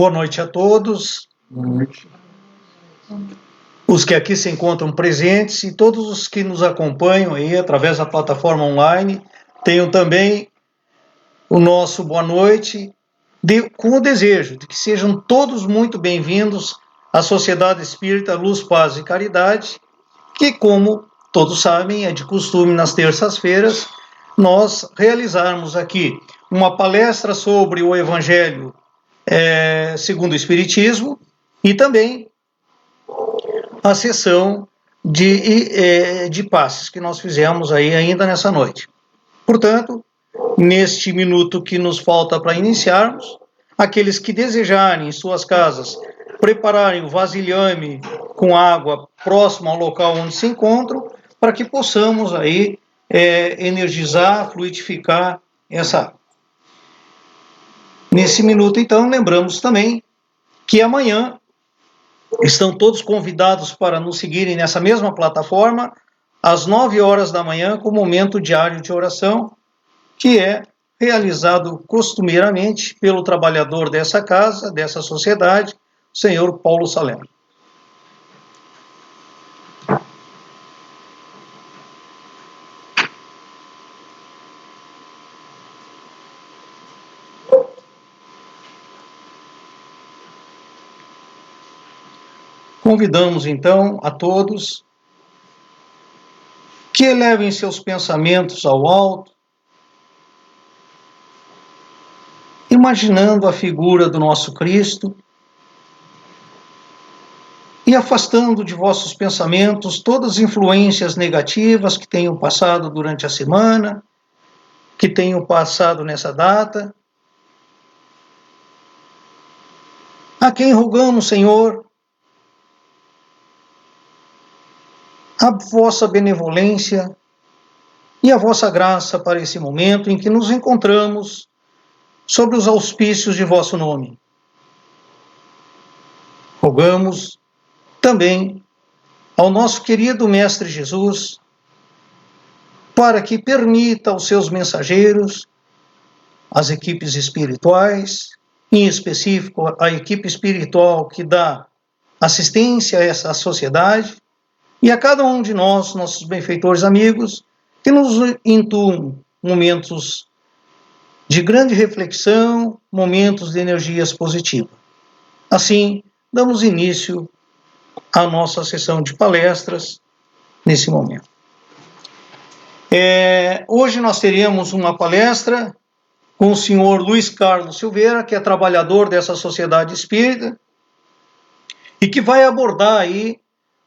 Boa noite a todos. Boa noite. Os que aqui se encontram presentes e todos os que nos acompanham aí através da plataforma online, tenham também o nosso boa noite, com o desejo de que sejam todos muito bem-vindos à Sociedade Espírita Luz, Paz e Caridade, que, como todos sabem, é de costume nas terças-feiras nós realizarmos aqui uma palestra sobre o Evangelho segundo o Espiritismo e também a sessão de passes que nós fizemos aí ainda nessa noite. Portanto, neste minuto que nos falta para iniciarmos, aqueles que desejarem em suas casas prepararem o vasilhame com água próximo ao local onde se encontram, para que possamos aí energizar, fluidificar essa água. Nesse minuto, então, lembramos também que amanhã estão todos convidados para nos seguirem nessa mesma plataforma, às 9 horas da manhã, com o momento diário de oração, que é realizado costumeiramente pelo trabalhador dessa casa, dessa sociedade, o senhor Paulo Salerno. Convidamos, então, a todos que elevem seus pensamentos ao alto, imaginando a figura do nosso Cristo e afastando de vossos pensamentos todas as influências negativas que tenham passado durante a semana, que tenham passado nessa data. A quem rogamos, Senhor, a vossa benevolência e a vossa graça para esse momento em que nos encontramos sob os auspícios de vosso nome. Rogamos também ao nosso querido Mestre Jesus para que permita aos seus mensageiros, as equipes espirituais, em específico a equipe espiritual que dá assistência a essa sociedade, e a cada um de nós, nossos benfeitores amigos, que nos intuam momentos de grande reflexão, momentos de energias positivas. Assim, damos início à nossa sessão de palestras nesse momento. Hoje nós teremos uma palestra com o senhor Luiz Carlos Silveira, que é trabalhador dessa sociedade espírita, e que vai abordar aí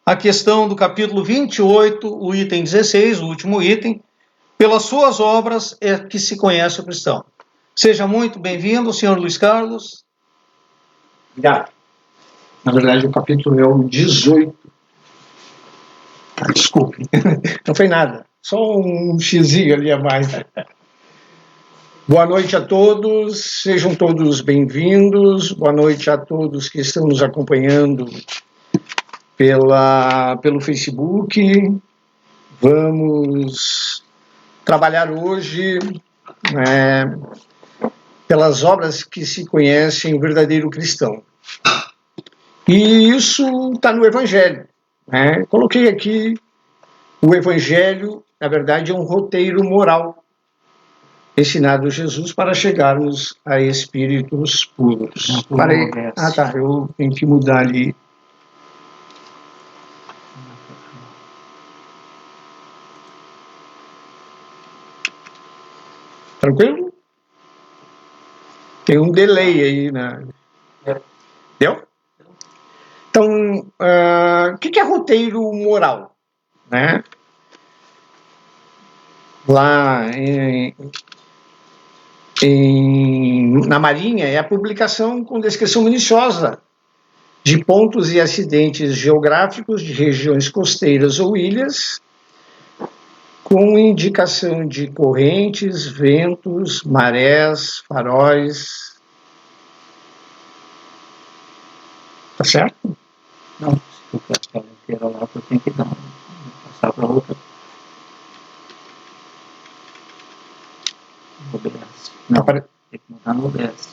a questão do capítulo 28, o item 16, o último item, pelas suas obras é que se conhece o cristão. Seja muito bem-vindo, senhor Luiz Carlos. Obrigado. Na verdade, o capítulo é o 18. Desculpe, não foi nada. Só um xizinho ali a mais. Boa noite a todos, sejam todos bem-vindos. Boa noite a todos que estão nos acompanhando pelo Facebook. Vamos trabalhar hoje pelas obras que se conhecem o verdadeiro cristão. E isso está no Evangelho. Coloquei aqui o Evangelho, na verdade, é um roteiro moral ensinado a Jesus para chegarmos a espíritos puros. Eu tenho que mudar ali. Tranquilo? Tem um delay aí, né? Deu? Então, o que é roteiro moral? Lá na Marinha é a publicação com descrição minuciosa de pontos e acidentes geográficos de regiões costeiras ou ilhas, com indicação de correntes, ventos, marés, faróis. Tá certo? Não, se eu quero aquela inteira lá, eu tenho que passar para outra. No OBS. Não, tem que mudar no OBS.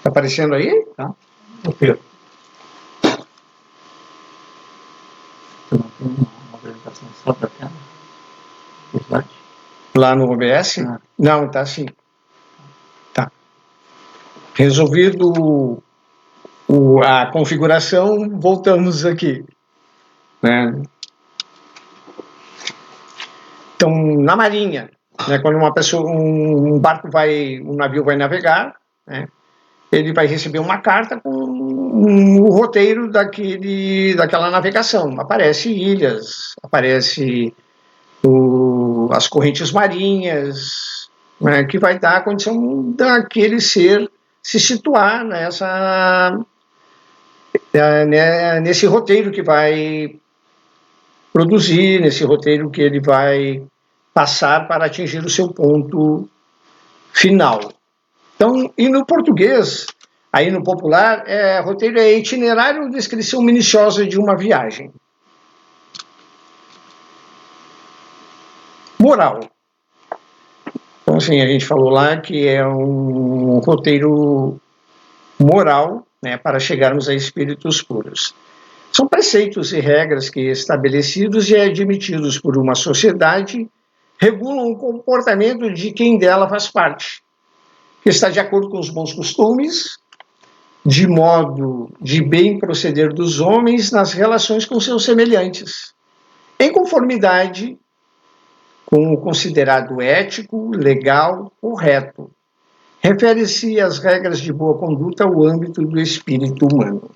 Está aparecendo aí? Tá? O quê? Tu não tem uma apresentação só da tela? Slide? Lá no OBS? Ah. Não, está sim. Tá. Resolvido a configuração, voltamos aqui. Né? Então, na Marinha, né, quando um navio vai navegar, né, ele vai receber uma carta com o roteiro daquela navegação. Aparece ilhas, aparece as correntes marinhas, né, que vai dar a condição daquele ser se situar nesse roteiro que vai produzir, nesse roteiro que ele vai passar para atingir o seu ponto final. Então, e no português, aí no popular, roteiro é itinerário ou descrição minuciosa de uma viagem. Moral. Então, assim, a gente falou lá que é um roteiro moral, né, para chegarmos a espíritos puros. São preceitos e regras que, estabelecidos e admitidos por uma sociedade, regulam o comportamento de quem dela faz parte, que está de acordo com os bons costumes, de modo de bem proceder dos homens nas relações com seus semelhantes, em conformidade com o considerado ético, legal, correto. Refere-se às regras de boa conduta ao âmbito do espírito humano.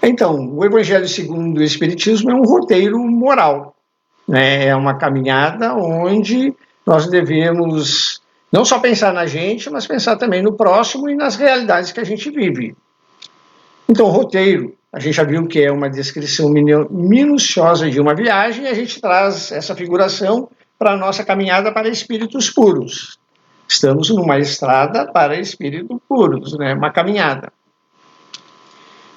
Então, o Evangelho segundo o Espiritismo é um roteiro moral, né? É uma caminhada onde nós devemos não só pensar na gente, mas pensar também no próximo e nas realidades que a gente vive. Então, o roteiro, a gente já viu que é uma descrição minuciosa de uma viagem, e a gente traz essa figuração para a nossa caminhada para espíritos puros. Estamos numa estrada para espíritos puros, né? Uma caminhada.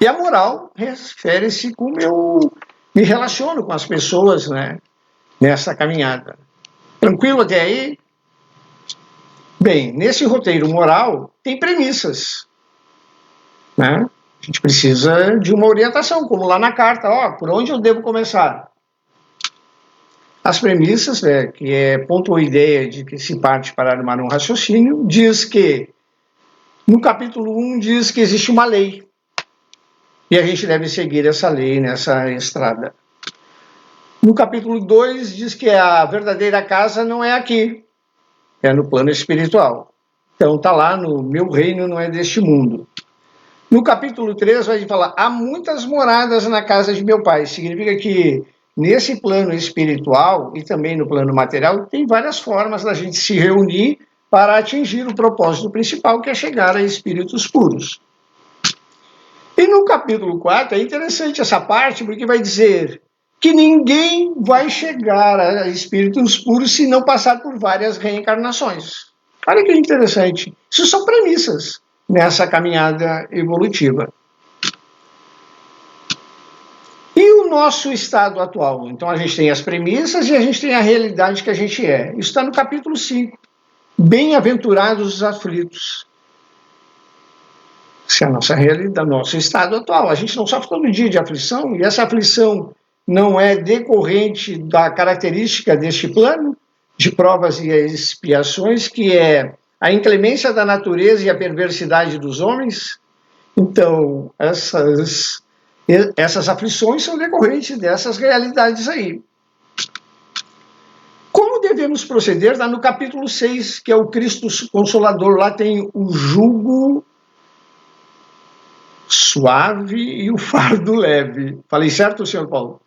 E a moral refere-se como eu me relaciono com as pessoas, né, nessa caminhada. Tranquilo até aí? Bem, nesse roteiro moral tem premissas, né? A gente precisa de uma orientação, como lá na carta, por onde eu devo começar? As premissas, que é ponto ou ideia de que se parte para armar um raciocínio, diz que, no capítulo 1, diz que existe uma lei, e a gente deve seguir essa lei nessa estrada. No capítulo 2, diz que a verdadeira casa não é aqui, é no plano espiritual. Então está lá no meu reino, não é deste mundo. No capítulo 3 vai falar, há muitas moradas na casa de meu pai. Significa que nesse plano espiritual e também no plano material, tem várias formas da gente se reunir para atingir o propósito principal, que é chegar a espíritos puros. E no capítulo 4 é interessante essa parte, porque vai dizer que ninguém vai chegar a espíritos puros se não passar por várias reencarnações. Olha que interessante. Isso são premissas nessa caminhada evolutiva. E o nosso estado atual? Então a gente tem as premissas e a gente tem a realidade que a gente é. Isso está no capítulo 5. Bem-aventurados os aflitos. Essa é a nossa realidade, nosso estado atual. A gente não sofre todo dia de aflição, e essa aflição não é decorrente da característica deste plano de provas e expiações, que é a inclemência da natureza e a perversidade dos homens. Então, essas aflições são decorrentes dessas realidades aí. Como devemos proceder? Está no capítulo 6, que é o Cristo Consolador. Lá tem o jugo suave e o fardo leve. Falei certo, senhor Paulo?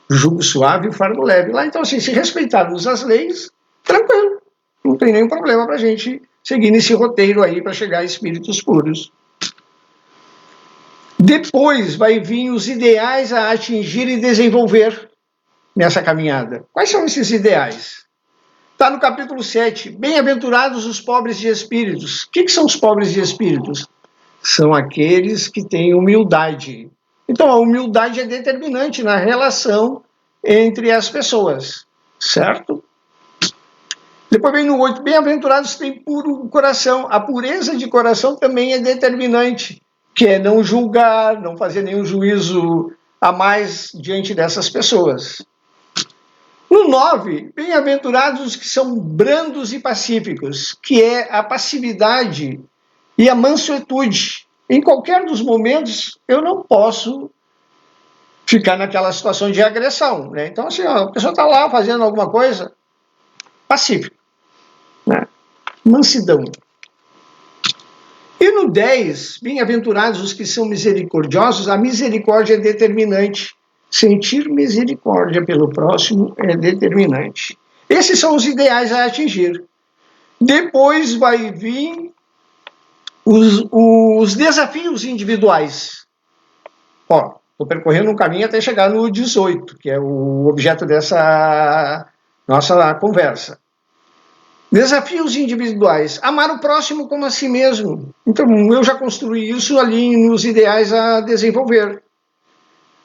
O jugo suave e o fardo leve. Lá, então, assim, se respeitarmos as leis, tranquilo. Não tem nenhum problema para a gente seguir nesse roteiro aí para chegar a espíritos puros. Depois vai vir os ideais a atingir e desenvolver nessa caminhada. Quais são esses ideais? Está no capítulo 7. Bem-aventurados os pobres de espíritos. O que são os pobres de espíritos? São aqueles que têm humildade. Então, a humildade é determinante na relação entre as pessoas, certo? Depois vem no 8, bem-aventurados têm puro coração. A pureza de coração também é determinante, que é não julgar, não fazer nenhum juízo a mais diante dessas pessoas. No 9, bem-aventurados os que são brandos e pacíficos, que é a passividade e a mansuetude. Em qualquer dos momentos, eu não posso ficar naquela situação de agressão, né? Então, assim, ó, a pessoa está lá fazendo alguma coisa, pacífico, né? Mansidão. E no 10, bem-aventurados os que são misericordiosos, a misericórdia é determinante. Sentir misericórdia pelo próximo é determinante. Esses são os ideais a atingir. Depois vai vir os desafios individuais. Ó, estou percorrendo um caminho até chegar no 18, que é o objeto dessa nossa conversa. Desafios individuais. Amar o próximo como a si mesmo. Então, eu já construí isso ali nos ideais a desenvolver.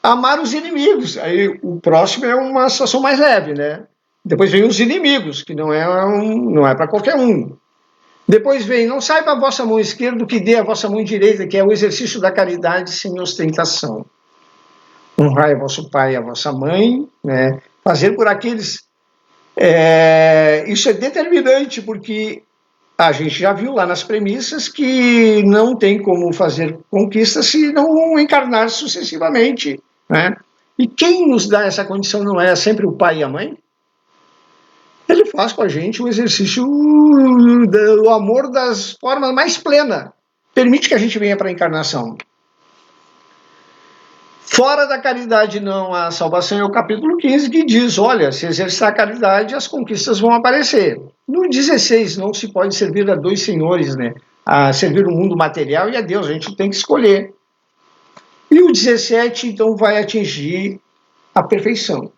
Amar os inimigos. Aí o próximo é uma situação mais leve, né? Depois vem os inimigos, que não é para qualquer um. Depois vem, não saiba a vossa mão esquerda o que dê a vossa mão direita, que é o exercício da caridade sem ostentação. Honrai vosso pai e a vossa mãe, né? Fazer por aqueles... isso é determinante, porque a gente já viu lá nas premissas que não tem como fazer conquistas se não encarnar sucessivamente, né? E quem nos dá essa condição não é sempre o pai e a mãe? Ele faz com a gente o exercício do amor das formas mais plenas. Permite que a gente venha para a encarnação. Fora da caridade não há salvação, é o capítulo 15 que diz, olha, se exercitar a caridade, as conquistas vão aparecer. No 16, não se pode servir a dois senhores, né? A servir o mundo material e a Deus, a gente tem que escolher. E o 17, então, vai atingir a perfeição,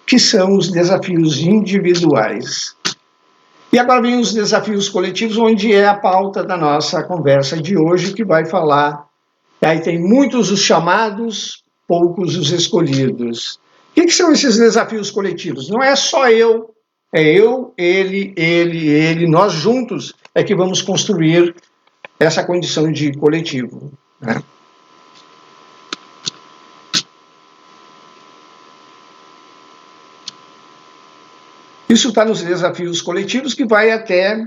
que são os desafios individuais. E agora vem os desafios coletivos, onde é a pauta da nossa conversa de hoje, que vai falar. Aí tem muitos os chamados, poucos os escolhidos. O que são esses desafios coletivos? Não é só eu, é eu, ele, nós juntos é que vamos construir essa condição de coletivo, né? Isso está nos desafios coletivos, que vai até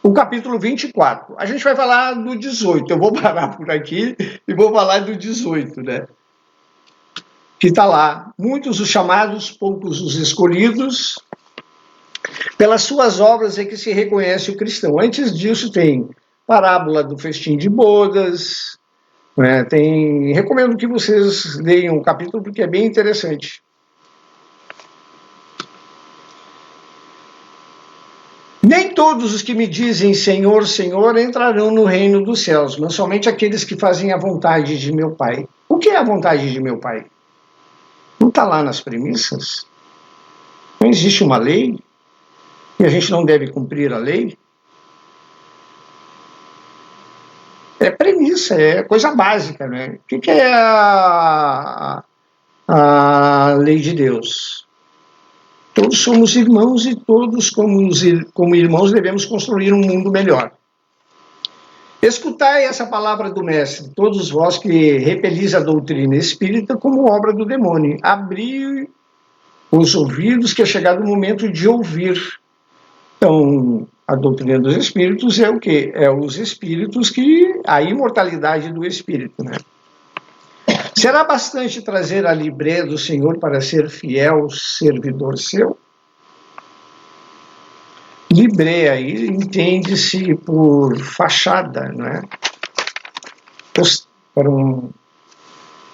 o capítulo 24. A gente vai falar do 18. Eu vou parar por aqui e vou falar do 18, né? Que está lá. Muitos os chamados, poucos os escolhidos. Pelas suas obras é que se reconhece o cristão. Antes disso tem parábola do festim de bodas, né? Recomendo que vocês leiam o capítulo, porque é bem interessante. Nem todos os que me dizem Senhor, Senhor entrarão no reino dos céus, mas somente aqueles que fazem a vontade de meu Pai. O que é a vontade de meu Pai? Não está lá nas premissas? Não existe uma lei? E a gente não deve cumprir a lei? É premissa, é coisa básica, né? O que é a lei de Deus? Todos somos irmãos e todos, como irmãos, devemos construir um mundo melhor. Escutai essa palavra do Mestre, todos vós que repelis a doutrina espírita como obra do demônio. Abri os ouvidos, que é chegado o momento de ouvir. Então, a doutrina dos espíritos é o quê? É os espíritos a imortalidade do espírito, né? Será bastante trazer a libré do Senhor para ser fiel servidor seu? Libré aí entende-se por fachada, não é? Para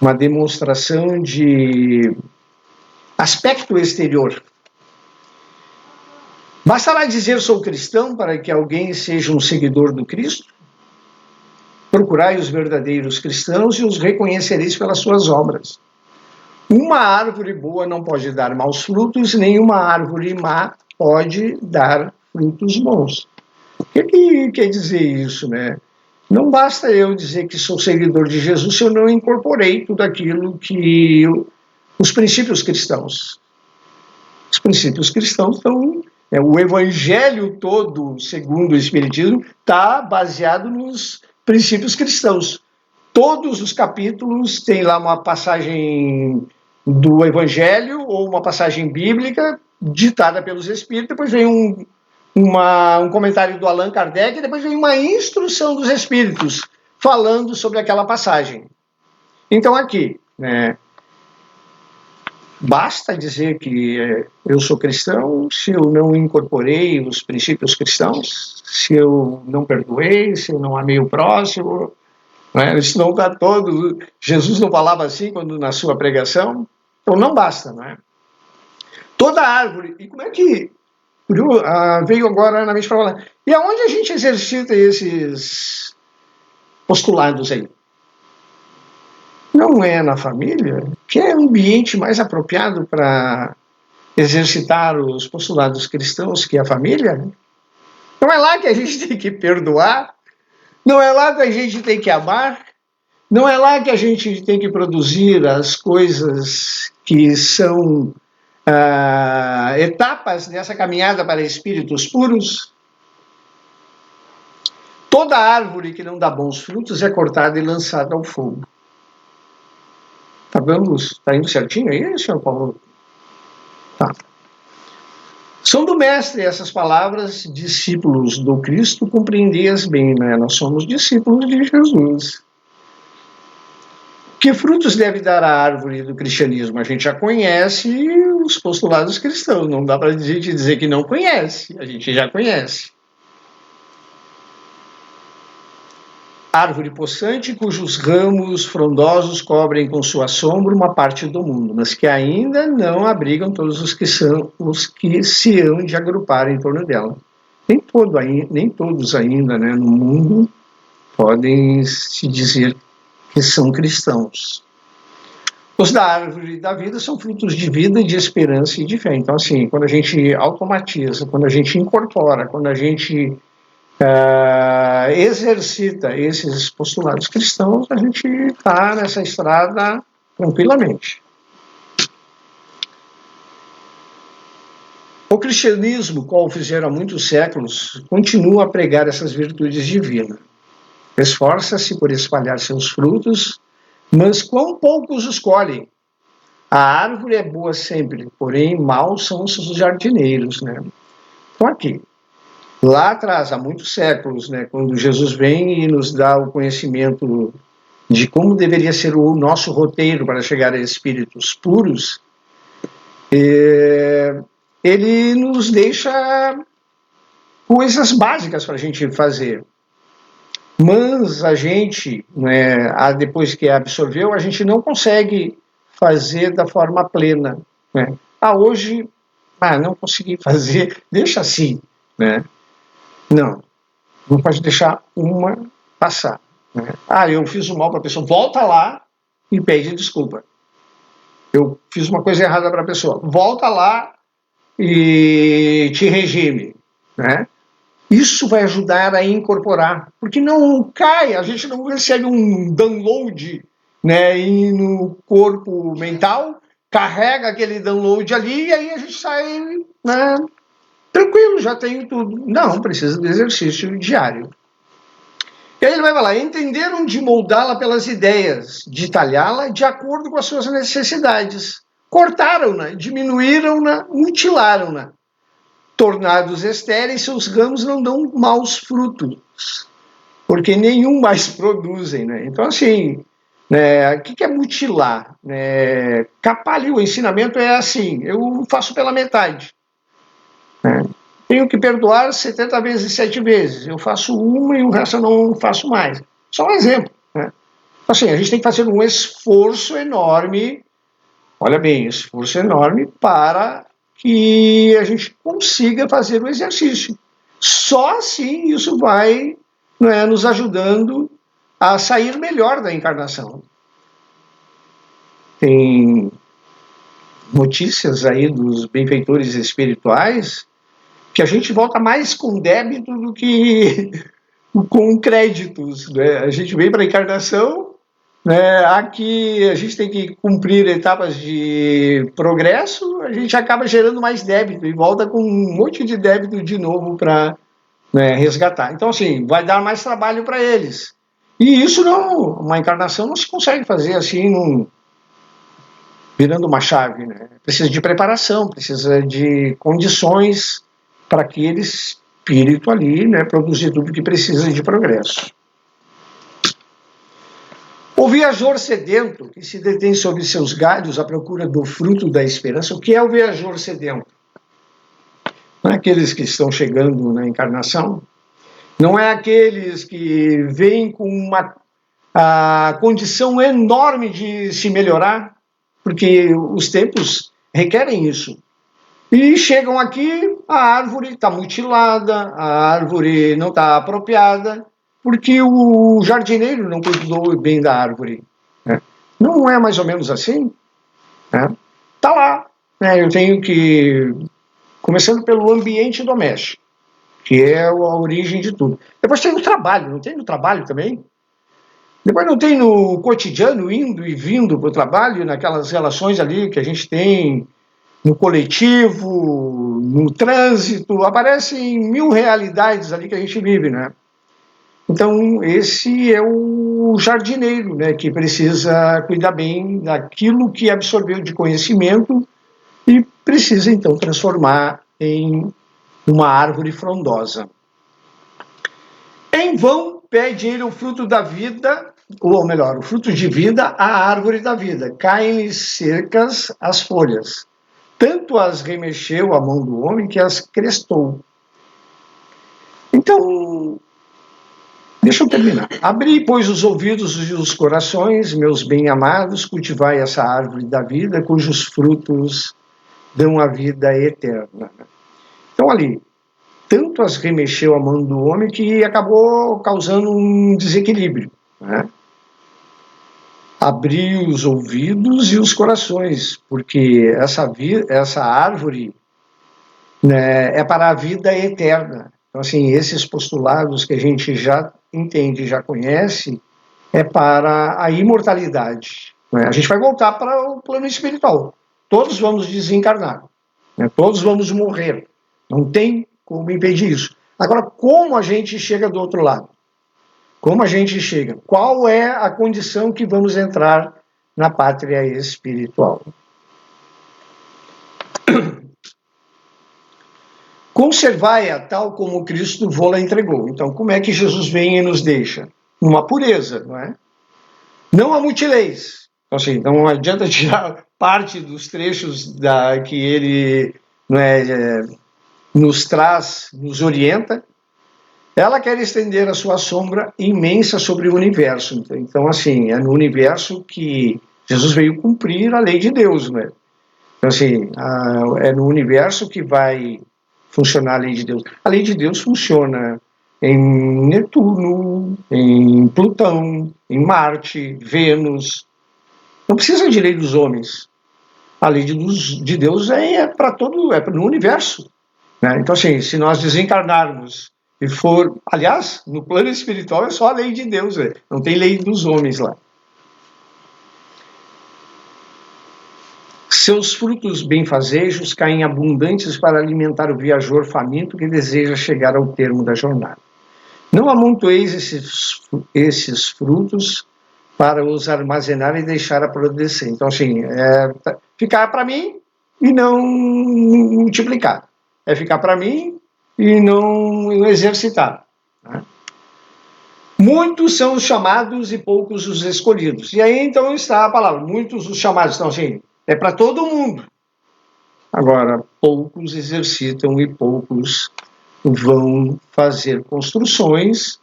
uma demonstração de aspecto exterior. Bastará dizer sou cristão para que alguém seja um seguidor do Cristo? Procurai os verdadeiros cristãos e os reconhecereis pelas suas obras. Uma árvore boa não pode dar maus frutos, nem uma árvore má pode dar frutos bons. O que quer dizer isso, né? Não basta eu dizer que sou seguidor de Jesus se eu não incorporei tudo aquilo que os princípios cristãos. Os princípios cristãos estão O evangelho todo, segundo o Espiritismo, está baseado nos princípios cristãos. Todos os capítulos têm lá uma passagem do evangelho ou uma passagem bíblica ditada pelos espíritos, depois vem um comentário do Allan Kardec, e depois vem uma instrução dos espíritos falando sobre aquela passagem. Então aqui, basta dizer que eu sou cristão se eu não incorporei os princípios cristãos, se eu não perdoei, se eu não amei o próximo, isso não está todo. Jesus não falava assim quando na sua pregação, então não basta, Toda árvore, e como é que veio agora na mente para falar, e aonde a gente exercita esses postulados aí? Não é na família? Que é o ambiente mais apropriado para exercitar os postulados cristãos que a família? Não é lá que a gente tem que perdoar? Não é lá que a gente tem que amar? Não é lá que a gente tem que produzir as coisas que são etapas dessa caminhada para espíritos puros? Toda árvore que não dá bons frutos é cortada e lançada ao fogo. Está indo certinho aí, senhor Paulo? Tá. São do mestre essas palavras, discípulos do Cristo, compreendias bem, Nós somos discípulos de Jesus. Que frutos deve dar a árvore do cristianismo? A gente já conhece os postulados cristãos, não dá para a gente dizer que não conhece, a gente já conhece. Árvore possante, cujos ramos frondosos cobrem com sua sombra uma parte do mundo, mas que ainda não abrigam todos os que se hão de agrupar em torno dela. Nem todos ainda, no mundo podem se dizer que são cristãos. Os da árvore da vida são frutos de vida, de esperança e de fé. Então, assim, quando a gente automatiza, quando a gente incorpora, quando a gente exercita esses postulados cristãos, a gente está nessa estrada tranquilamente. O cristianismo, qual fizeram há muitos séculos, continua a pregar essas virtudes divinas. Esforça-se por espalhar seus frutos, mas quão poucos os colhem. A árvore é boa sempre, porém maus são os jardineiros, Então aqui, lá atrás, há muitos séculos, quando Jesus vem e nos dá o conhecimento de como deveria ser o nosso roteiro para chegar a espíritos puros, ele nos deixa coisas básicas para a gente fazer. Mas a gente, depois que absorveu, a gente não consegue fazer da forma plena. Hoje, não consegui fazer, deixa assim, Não pode deixar uma passar. Eu fiz um mal para a pessoa, volta lá e pede desculpa. Eu fiz uma coisa errada para a pessoa, volta lá e te regime. Isso vai ajudar a incorporar, porque não cai, a gente não recebe um download e no corpo mental, carrega aquele download ali e aí a gente sai tranquilo, já tenho tudo. Não, precisa do exercício diário. E aí ele vai falar, entenderam de moldá-la pelas ideias, de talhá-la de acordo com as suas necessidades. Cortaram-na, diminuíram-na, mutilaram-na. Tornados estéreis, seus ramos não dão maus frutos, porque nenhum mais produzem. Então, assim, o que é mutilar? Capalho, o ensinamento é assim, eu faço pela metade. Tenho que perdoar 70 vezes 7 vezes. Eu faço uma e o resto eu não faço mais. Só um exemplo. Assim, a gente tem que fazer um esforço enorme, olha bem, esforço enorme para que a gente consiga fazer o exercício. Só assim isso vai nos ajudando a sair melhor da encarnação. Tem notícias aí dos benfeitores espirituais que a gente volta mais com débito do que com créditos. A gente vem para a encarnação né? Aqui a gente tem que cumprir etapas de progresso, a gente acaba gerando mais débito e volta com um monte de débito de novo para, né, resgatar. Então, assim, vai dar mais trabalho para eles. E isso não, uma encarnação não se consegue fazer assim, virando uma chave, né? Precisa de preparação, precisa de condições para aquele espírito ali, né, produzir tudo que precisa de progresso. O viajor sedento, que se detém sobre seus galhos à procura do fruto da esperança. O que é o viajor sedento? Não é aqueles que estão chegando na encarnação, não é aqueles que vêm com uma condição enorme de se melhorar, porque os tempos requerem isso. E chegam aqui, a árvore está mutilada, a árvore não está apropriada, porque o jardineiro não cuidou bem da árvore, né? Não é mais ou menos assim? Está lá, né? Eu tenho que... Começando pelo ambiente doméstico, que é a origem de tudo. Depois tem o trabalho, não tem no trabalho também? Depois não tem no cotidiano, indo e vindo para o trabalho, naquelas relações ali que a gente tem no coletivo, no trânsito, aparecem 1000 realidades ali que a gente vive, né? Então, esse é o jardineiro, né, que precisa cuidar bem daquilo que absorveu de conhecimento e precisa, então, transformar em uma árvore frondosa. Em vão pede ele o fruto da vida, ou melhor, o fruto de vida à árvore da vida. Caem-lhe secas as folhas. Tanto as remexeu a mão do homem que as crestou. Então, deixa eu terminar. Abri, pois, os ouvidos e os corações, meus bem-amados, cultivai essa árvore da vida, cujos frutos dão a vida eterna. Então, ali, tanto as remexeu a mão do homem que acabou causando um desequilíbrio, né? Abrir os ouvidos e os corações, porque essa árvore, né, é para a vida eterna. Então, assim, esses postulados que a gente já entende, já conhece, é para a imortalidade, né? A gente vai voltar para o plano espiritual. Todos vamos desencarnar, né? Todos vamos morrer. Não tem como impedir isso. Agora, como a gente chega do outro lado? Como a gente chega? Qual é a condição que vamos entrar na pátria espiritual? Conservai-a tal como Cristo vô-la entregou. Então, como é que Jesus vem e nos deixa? Uma pureza, não é? Não a mutileis. Então, assim, não adianta tirar parte dos trechos que ele, não é, nos traz, nos orienta. Ela quer estender a sua sombra imensa sobre o universo. Então, assim, é no universo que Jesus veio cumprir a lei de Deus, né? Então, assim, é no universo que vai funcionar a lei de Deus. A lei de Deus funciona em Netuno, em Plutão, em Marte, Vênus. Não precisa de lei dos homens. A lei de Deus é para todo, é no universo, né? Então, assim, se nós desencarnarmos e for, aliás, no plano espiritual é só a lei de Deus, não tem lei dos homens lá. Seus frutos benfazejos caem abundantes para alimentar o viajor faminto que deseja chegar ao termo da jornada. Não amontoeis esses frutos para os armazenar e deixar apodrecer. Então, assim, ficar para mim e não multiplicar. É ficar para mim e não exercitar, né? Muitos são os chamados e poucos os escolhidos. E aí, então, está a palavra. Muitos os chamados. Então, assim, é para todo mundo. Agora, poucos exercitam e poucos vão fazer construções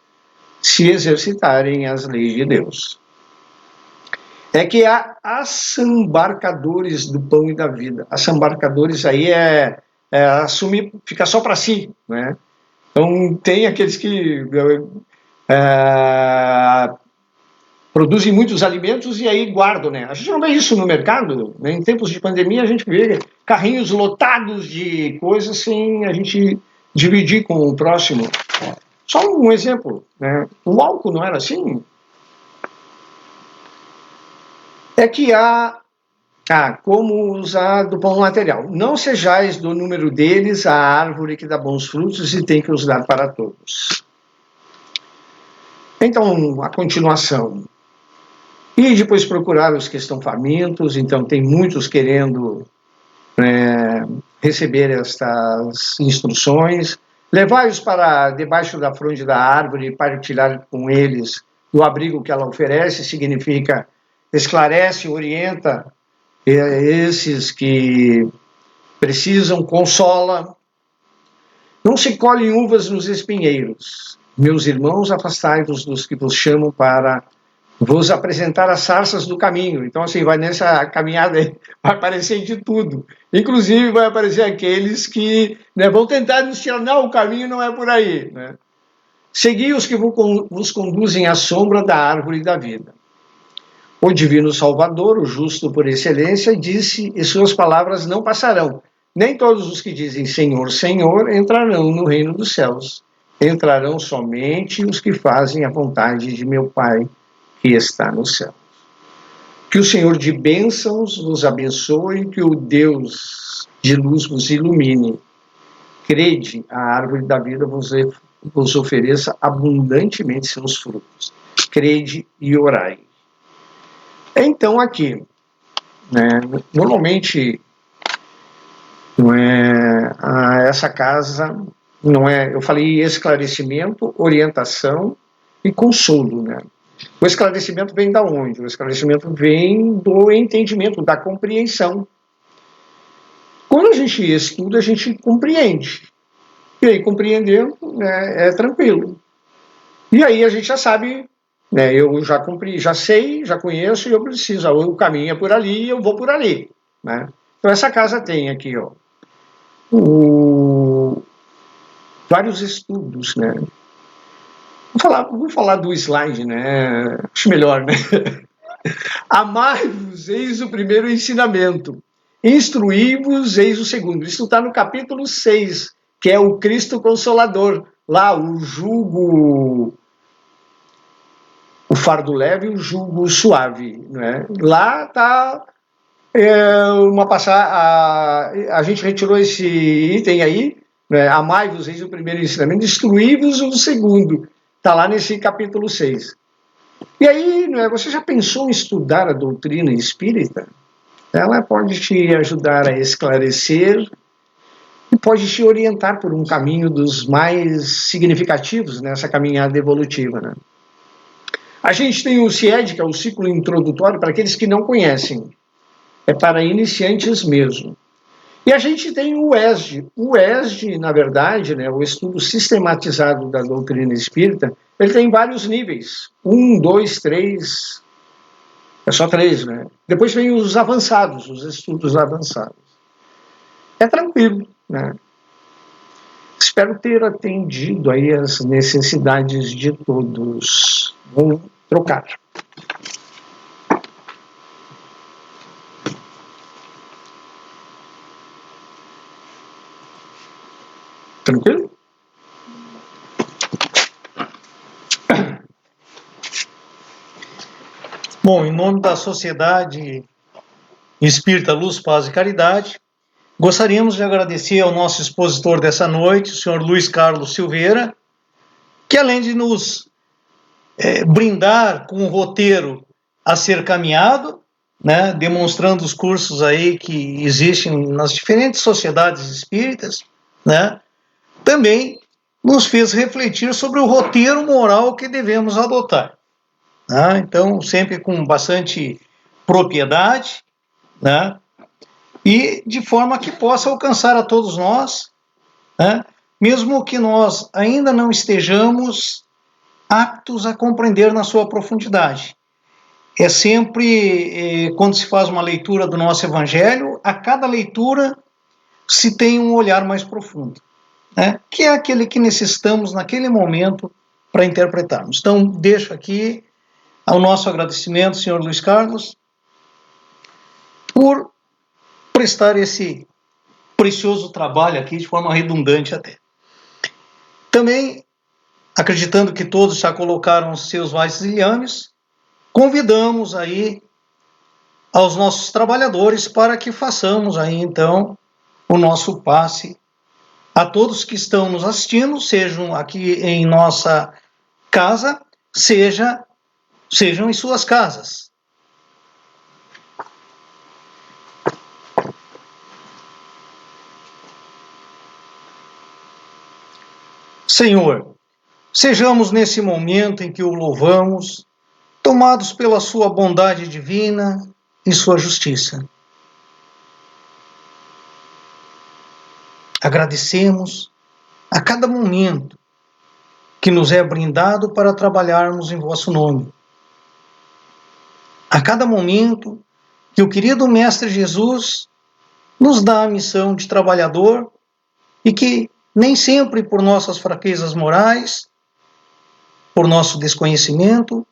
se exercitarem as leis de Deus. É que há assambarcadores do pão e da vida. Assambarcadores aí assumir, fica só para si, né? Então, tem aqueles que produzem muitos alimentos e aí guardam, né? A gente não vê isso no mercado, né? Em tempos de pandemia a gente vê carrinhos lotados de coisas sem a gente dividir com o próximo. Só um exemplo, né? O álcool não era assim? é que há como usar do bom material. Não sejais do número deles a árvore que dá bons frutos e tem que os dar para todos. Então, a continuação. E depois procurar os que estão famintos, então tem muitos querendo receber estas instruções. Levai-os para debaixo da fronde da árvore e partilhar com eles o abrigo que ela oferece, significa esclarece, orienta esses que precisam, consola. Não se colhem uvas nos espinheiros. Meus irmãos, afastai-vos dos que vos chamam para vos apresentar as sarças do caminho. Então, assim, vai nessa caminhada aí, vai aparecer de tudo. Inclusive, vai aparecer aqueles que vão tentar nos tirar, não, o caminho não é por aí. Né? Segui os que vos conduzem à sombra da árvore da vida. O divino Salvador, o justo por excelência, disse, e suas palavras não passarão. Nem todos os que dizem Senhor, Senhor, entrarão no reino dos céus. Entrarão somente os que fazem a vontade de meu Pai, que está no céu. Que o Senhor de bênçãos vos abençoe, que o Deus de luz vos ilumine. Crede, a árvore da vida vos ofereça abundantemente seus frutos. Crede e orai. Então aqui, normalmente, essa casa, eu falei esclarecimento, orientação e consolo, né? O esclarecimento vem da onde? O esclarecimento vem do entendimento, da compreensão. Quando a gente estuda, a gente compreende. E aí, compreendendo, é tranquilo. E aí a gente já sabe, eu já já sei, já conheço, e eu preciso. O caminho é por ali, eu vou por ali. Né? Então essa casa tem aqui, ó, vários estudos, né? Vou falar do slide, né? Acho melhor, né? Amai-vos, eis o primeiro ensinamento. Instruí-vos, eis o segundo. Isso está no capítulo 6, que é o Cristo Consolador. Lá, o jugo, o fardo leve e o jugo suave. Né? Lá está uma passagem. A gente retirou esse item aí. Né? Amai-vos, eis o primeiro ensinamento. Instruí-vos, o segundo. Está lá nesse capítulo 6. E aí, você já pensou em estudar a doutrina espírita? Ela pode te ajudar a esclarecer e pode te orientar por um caminho dos mais significativos nessa caminhada evolutiva. Né? A gente tem o CIED, que é o ciclo introdutório, para aqueles que não conhecem. É para iniciantes mesmo. E a gente tem o ESD. O ESD, na verdade, o estudo sistematizado da doutrina espírita, ele tem vários níveis. 1, 2, 3, é só 3, né? Depois vem os avançados, os estudos avançados. É tranquilo, né? Espero ter atendido aí as necessidades de todos. Vamos trocar. Tranquilo? Bom, em nome da Sociedade Espírita Luz, Paz e Caridade, gostaríamos de agradecer ao nosso expositor dessa noite, o senhor Luiz Carlos Silveira, que além de nos brindar com um roteiro a ser caminhado, né, demonstrando os cursos aí que existem nas diferentes sociedades espíritas, né, também nos fez refletir sobre o roteiro moral que devemos adotar. Né? Então, sempre com bastante propriedade, né? E de forma que possa alcançar a todos nós, né? Mesmo que nós ainda não estejamos aptos a compreender na sua profundidade. É sempre, quando se faz uma leitura do nosso Evangelho, a cada leitura se tem um olhar mais profundo. Né, que é aquele que necessitamos naquele momento para interpretarmos. Então, deixo aqui o nosso agradecimento, senhor Luiz Carlos, por prestar esse precioso trabalho aqui, de forma redundante até. Também, acreditando que todos já colocaram os seus vasilhames, convidamos aí aos nossos trabalhadores para que façamos aí então o nosso passe a todos que estão nos assistindo, sejam aqui em nossa casa, sejam em suas casas. Senhor, sejamos nesse momento em que o louvamos, tomados pela sua bondade divina e sua justiça. Agradecemos a cada momento que nos é brindado para trabalharmos em vosso nome. A cada momento que o querido Mestre Jesus nos dá a missão de trabalhador e que nem sempre por nossas fraquezas morais, por nosso desconhecimento,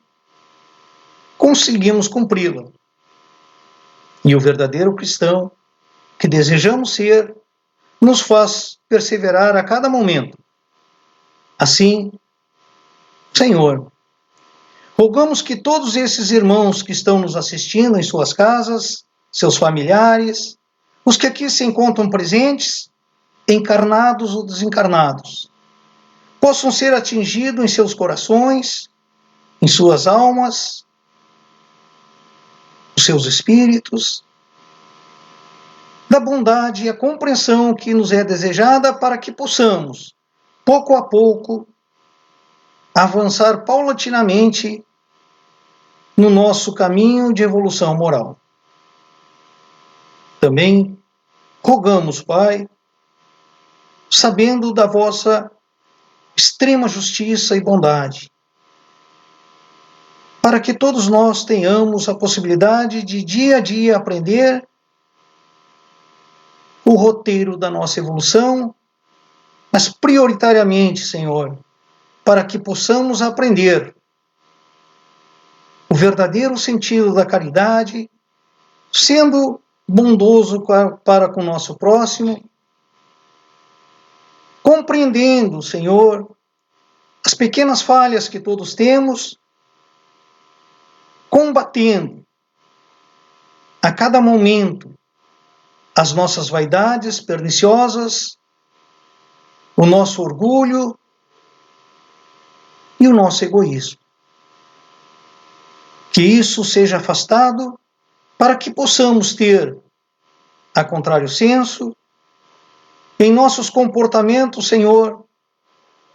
conseguimos cumpri-la. E o verdadeiro cristão que desejamos ser nos faz perseverar a cada momento. Assim, Senhor, rogamos que todos esses irmãos que estão nos assistindo em suas casas, seus familiares, os que aqui se encontram presentes, encarnados ou desencarnados, possam ser atingidos em seus corações, em suas almas, os seus espíritos, da bondade e a compreensão que nos é desejada para que possamos, pouco a pouco, avançar paulatinamente no nosso caminho de evolução moral. Também rogamos, Pai, sabendo da vossa extrema justiça e bondade, para que todos nós tenhamos a possibilidade de dia a dia aprender o roteiro da nossa evolução, mas prioritariamente, Senhor, para que possamos aprender o verdadeiro sentido da caridade, sendo bondoso para com o nosso próximo, compreendendo, Senhor, as pequenas falhas que todos temos, combatendo a cada momento as nossas vaidades perniciosas, o nosso orgulho e o nosso egoísmo. Que isso seja afastado para que possamos ter, a contrário senso, em nossos comportamentos, Senhor,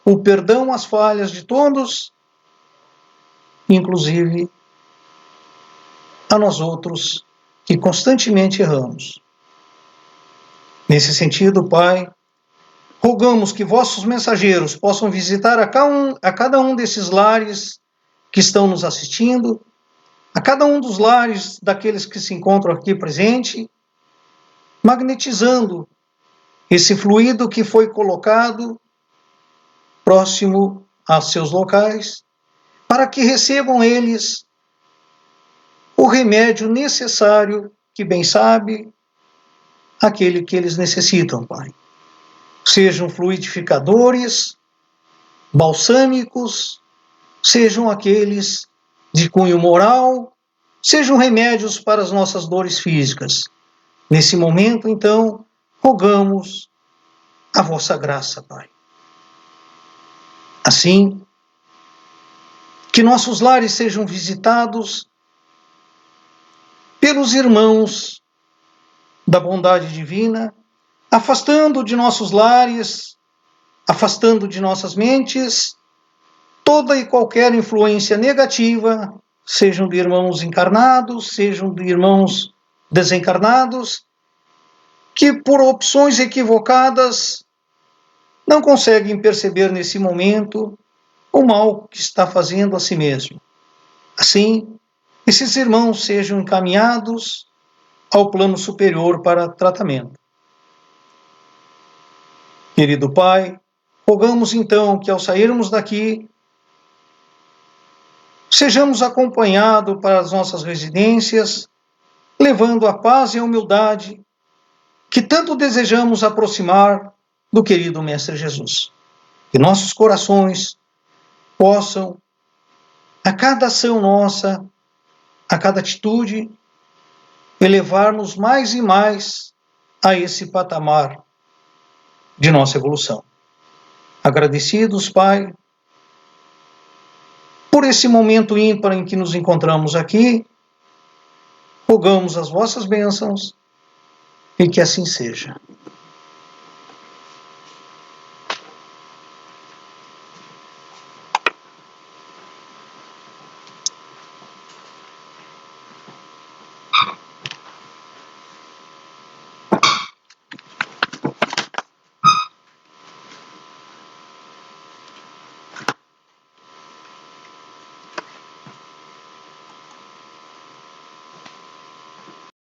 o perdão às falhas de todos, inclusive a nós outros que constantemente erramos. Nesse sentido, Pai, rogamos que vossos mensageiros possam visitar a cada um desses lares que estão nos assistindo, a cada um dos lares daqueles que se encontram aqui presente, magnetizando esse fluido que foi colocado próximo aos seus locais, para que recebam eles o remédio necessário, que bem sabe, aquele que eles necessitam, Pai. Sejam fluidificadores, balsâmicos, sejam aqueles de cunho moral, sejam remédios para as nossas dores físicas. Nesse momento, então, rogamos a vossa graça, Pai. Assim, que nossos lares sejam visitados pelos irmãos da bondade divina, afastando de nossos lares, afastando de nossas mentes, toda e qualquer influência negativa, sejam de irmãos encarnados, sejam de irmãos desencarnados, que por opções equivocadas não conseguem perceber nesse momento o mal que está fazendo a si mesmo. Assim, esses irmãos sejam encaminhados ao plano superior para tratamento. Querido Pai, rogamos então que ao sairmos daqui, sejamos acompanhados para as nossas residências, levando a paz e a humildade que tanto desejamos aproximar do querido Mestre Jesus. Que nossos corações possam, a cada ação nossa, a cada atitude, elevar-nos mais e mais a esse patamar de nossa evolução. Agradecidos, Pai, por esse momento ímpar em que nos encontramos aqui, rogamos as vossas bênçãos e que assim seja.